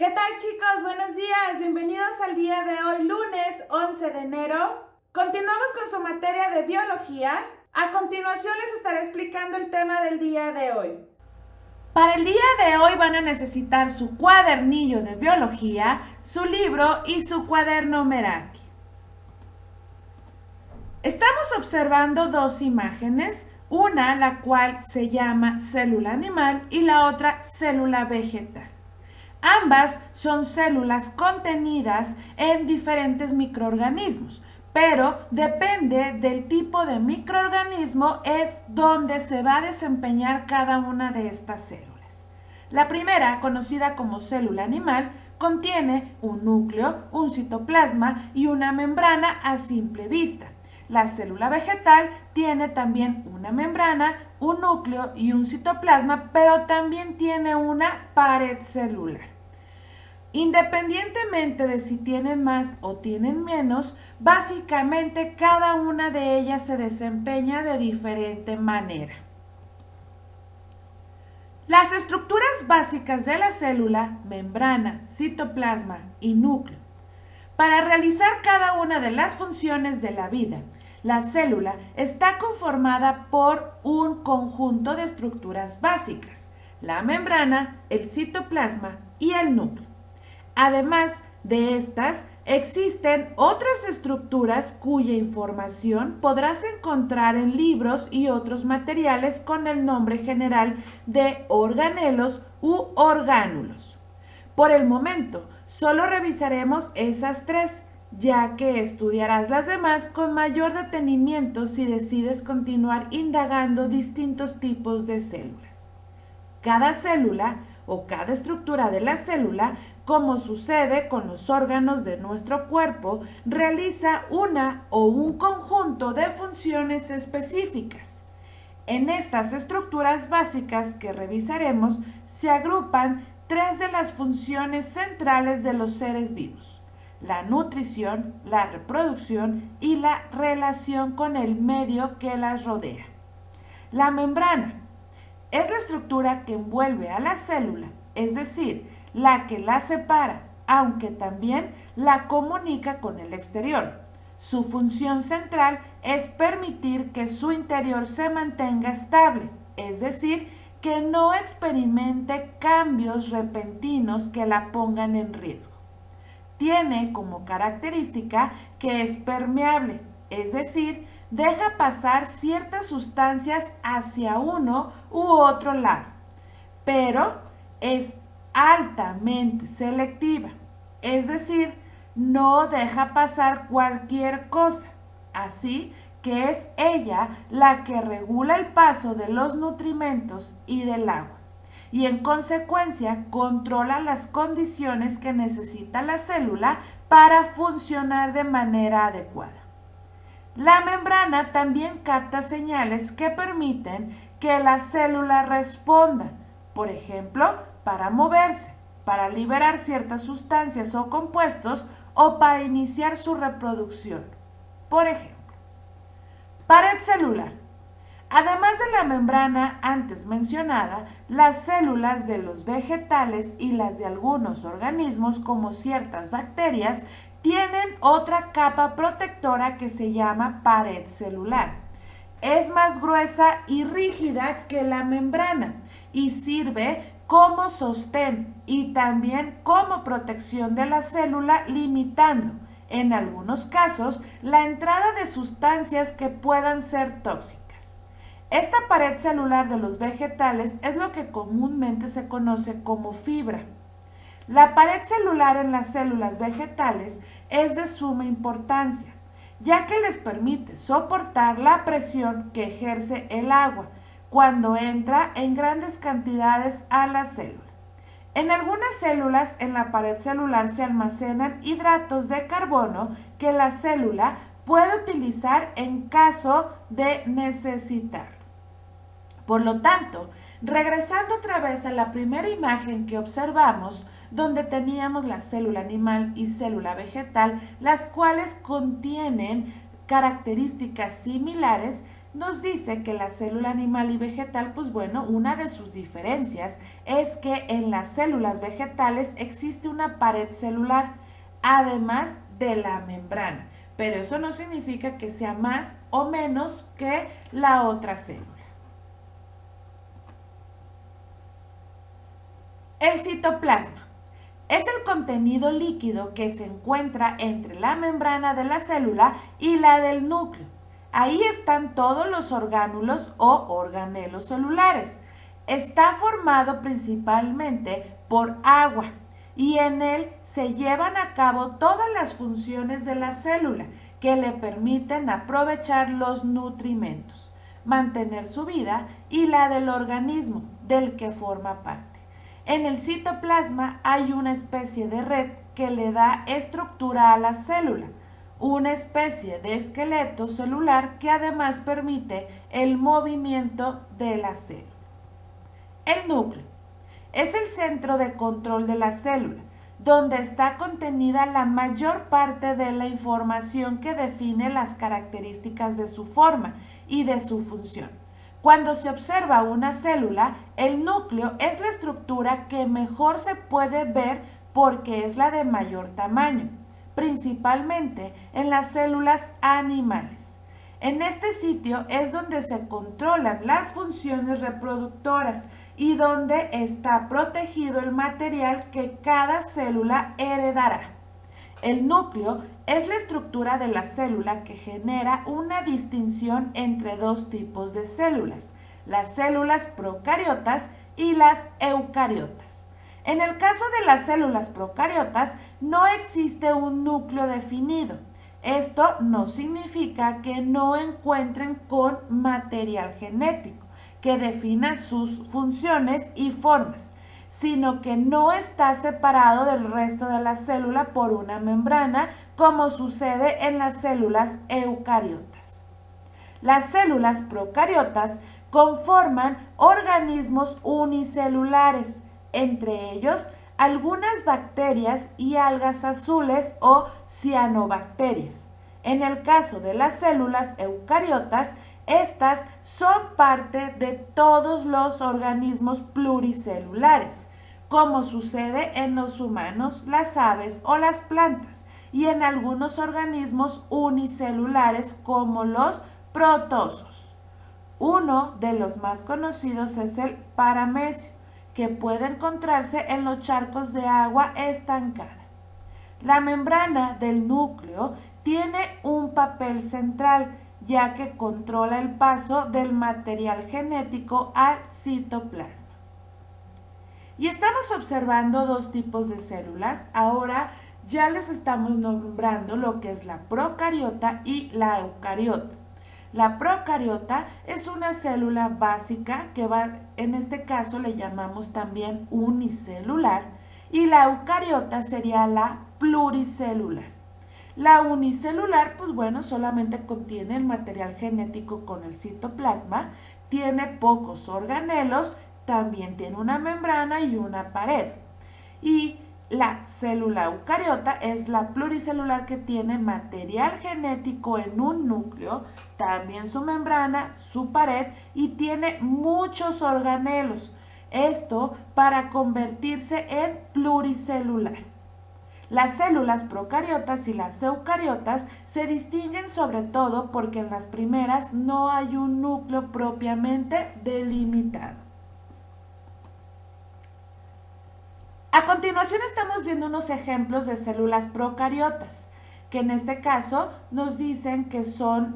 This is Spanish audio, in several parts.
¿Qué tal, chicos? Buenos días, bienvenidos al día de hoy, lunes 11 de enero. Continuamos con su materia de biología. A continuación les estaré explicando el tema del día de hoy. Para el día de hoy van a necesitar su cuadernillo de biología, su libro y su cuaderno Meraki. Estamos observando dos imágenes, una la cual se llama célula animal y la otra célula vegetal. Ambas son células contenidas en diferentes microorganismos, pero depende del tipo de microorganismo es donde se va a desempeñar cada una de estas células. La primera, conocida como célula animal, contiene un núcleo, un citoplasma y una membrana a simple vista. La célula vegetal tiene también una membrana, un núcleo y un citoplasma, pero también tiene una pared celular. Independientemente de si tienen más o tienen menos, básicamente cada una de ellas se desempeña de diferente manera. Las estructuras básicas de la célula, membrana, citoplasma y núcleo. Para realizar cada una de las funciones de la vida, la célula está conformada por un conjunto de estructuras básicas, la membrana, el citoplasma y el núcleo. Además de estas, existen otras estructuras cuya información podrás encontrar en libros y otros materiales con el nombre general de organelos u orgánulos. Por el momento, solo revisaremos esas tres, ya que estudiarás las demás con mayor detenimiento si decides continuar indagando distintos tipos de células. Cada célula o cada estructura de la célula, como sucede con los órganos de nuestro cuerpo, realiza una o un conjunto de funciones específicas. En estas estructuras básicas que revisaremos se agrupan tres de las funciones centrales de los seres vivos: la nutrición, la reproducción y la relación con el medio que las rodea. La membrana es la estructura que envuelve a la célula, es decir, la que la separa, aunque también la comunica con el exterior. Su función central es permitir que su interior se mantenga estable, es decir, que no experimente cambios repentinos que la pongan en riesgo. Tiene como característica que es permeable, es decir, deja pasar ciertas sustancias hacia uno u otro lado, pero es altamente selectiva, es decir, no deja pasar cualquier cosa, así que es ella la que regula el paso de los nutrimentos y del agua, y en consecuencia controla las condiciones que necesita la célula para funcionar de manera adecuada. La membrana también capta señales que permiten que la célula responda, por ejemplo, para moverse, para liberar ciertas sustancias o compuestos o para iniciar su reproducción. Por ejemplo, pared celular. Además de la membrana antes mencionada, las células de los vegetales y las de algunos organismos, como ciertas bacterias, tienen otra capa protectora que se llama pared celular. Es más gruesa y rígida que la membrana y sirve como sostén y también como protección de la célula, limitando, en algunos casos, la entrada de sustancias que puedan ser tóxicas. Esta pared celular de los vegetales es lo que comúnmente se conoce como fibra. La pared celular en las células vegetales es de suma importancia, ya que les permite soportar la presión que ejerce el agua cuando entra en grandes cantidades a la célula. En algunas células en la pared celular se almacenan hidratos de carbono que la célula puede utilizar en caso de necesitarlo. Por lo tanto, regresando otra vez a la primera imagen que observamos, donde teníamos la célula animal y célula vegetal, las cuales contienen características similares, nos dice que la célula animal y vegetal, pues bueno, una de sus diferencias es que en las células vegetales existe una pared celular, además de la membrana, pero eso no significa que sea más o menos que la otra célula. El citoplasma es el contenido líquido que se encuentra entre la membrana de la célula y la del núcleo. Ahí están todos los orgánulos o organelos celulares. Está formado principalmente por agua y en él se llevan a cabo todas las funciones de la célula que le permiten aprovechar los nutrimentos, mantener su vida y la del organismo del que forma parte. En el citoplasma hay una especie de red que le da estructura a la célula, una especie de esqueleto celular que además permite el movimiento de la célula. El núcleo es el centro de control de la célula, donde está contenida la mayor parte de la información que define las características de su forma y de su función. Cuando se observa una célula, el núcleo es la estructura que mejor se puede ver porque es la de mayor tamaño, principalmente en las células animales. En este sitio es donde se controlan las funciones reproductoras y donde está protegido el material que cada célula heredará. El núcleo es la estructura de la célula que genera una distinción entre dos tipos de células, las células procariotas y las eucariotas. En el caso de las células procariotas no existe un núcleo definido. Esto no significa que no encuentren con material genético que defina sus funciones y formas, sino que no está separado del resto de la célula por una membrana, como sucede en las células eucariotas. Las células procariotas conforman organismos unicelulares, entre ellos algunas bacterias y algas azules o cianobacterias. En el caso de las células eucariotas, estas son parte de todos los organismos pluricelulares, como sucede en los humanos, las aves o las plantas, y en algunos organismos unicelulares como los protozoos. Uno de los más conocidos es el paramecio, que puede encontrarse en los charcos de agua estancada. La membrana del núcleo tiene un papel central, ya que controla el paso del material genético al citoplasma. Y estamos observando dos tipos de células. Ahora ya les estamos nombrando lo que es la procariota y la eucariota. La procariota es una célula básica que en este caso le llamamos también unicelular, y la eucariota sería la pluricelular. La unicelular, pues bueno, solamente contiene el material genético con el citoplasma, tiene pocos organelos, también tiene una membrana y una pared. Y la célula eucariota es la pluricelular que tiene material genético en un núcleo, también su membrana, su pared y tiene muchos organelos. Esto para convertirse en pluricelular. Las células procariotas y las eucariotas se distinguen sobre todo porque en las primeras no hay un núcleo propiamente delimitado. A continuación estamos viendo unos ejemplos de células procariotas, que en este caso nos dicen que son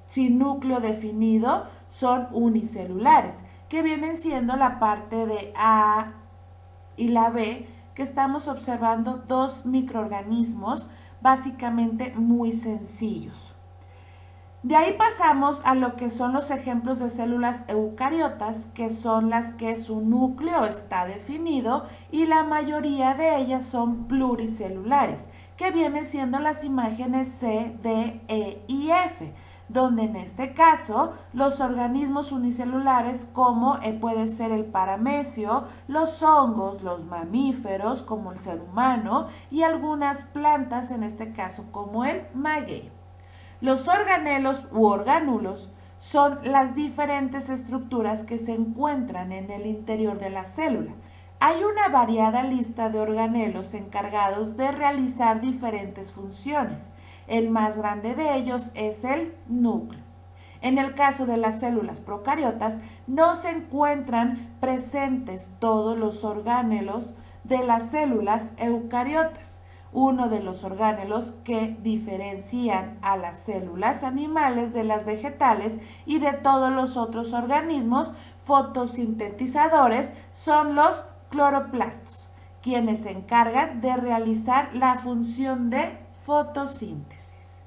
sin núcleo definido, son unicelulares, que vienen siendo la parte de A y la B, que estamos observando dos microorganismos básicamente muy sencillos. De ahí pasamos a lo que son los ejemplos de células eucariotas, que son las que su núcleo está definido y la mayoría de ellas son pluricelulares, que vienen siendo las imágenes C, D, E y F, donde en este caso los organismos unicelulares como puede ser el paramecio, los hongos, los mamíferos como el ser humano y algunas plantas, en este caso como el maguey. Los organelos u orgánulos son las diferentes estructuras que se encuentran en el interior de la célula. Hay una variada lista de organelos encargados de realizar diferentes funciones. El más grande de ellos es el núcleo. En el caso de las células procariotas, no se encuentran presentes todos los organelos de las células eucariotas. Uno de los organelos que diferencian a las células animales de las vegetales y de todos los otros organismos fotosintetizadores son los cloroplastos, quienes se encargan de realizar la función de fotosíntesis.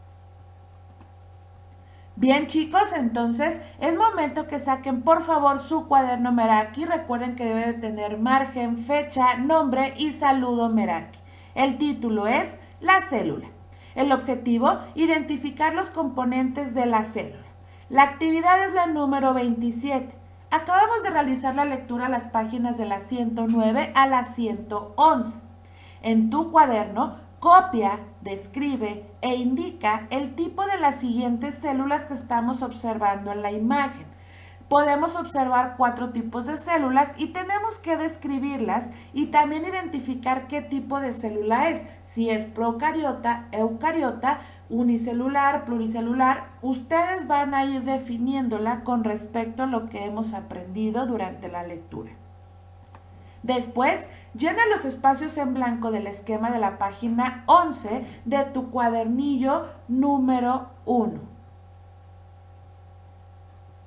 Bien, chicos, entonces es momento que saquen por favor su cuaderno Meraki. Recuerden que debe de tener margen, fecha, nombre y saludo Meraki. El título es La célula. El objetivo, identificar los componentes de la célula. La actividad es la número 27. Acabamos de realizar la lectura a las páginas de la 109 a la 111. En tu cuaderno, copia, describe e indica el tipo de las siguientes células que estamos observando en la imagen. Podemos observar 4 tipos de células y tenemos que describirlas y también identificar qué tipo de célula es, si es procariota, eucariota, unicelular, pluricelular. Ustedes van a ir definiéndola con respecto a lo que hemos aprendido durante la lectura. Después, llena los espacios en blanco del esquema de la página 11 de tu cuadernillo número 1.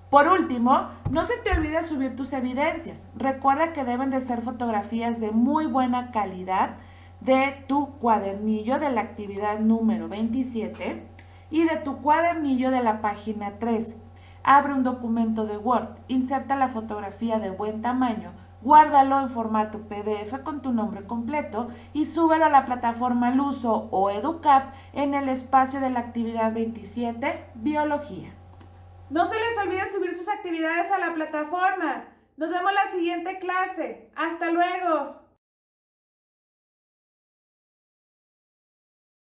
Por último, no se te olvide subir tus evidencias. Recuerda que deben de ser fotografías de muy buena calidad de tu cuadernillo de la actividad número 27 y de tu cuadernillo de la página 13. Abre un documento de Word, inserta la fotografía de buen tamaño, guárdalo en formato PDF con tu nombre completo y súbelo a la plataforma Luso o EduCap en el espacio de la actividad 27, Biología. No se les olvide subir sus actividades a la plataforma. Nos vemos en la siguiente clase. ¡Hasta luego!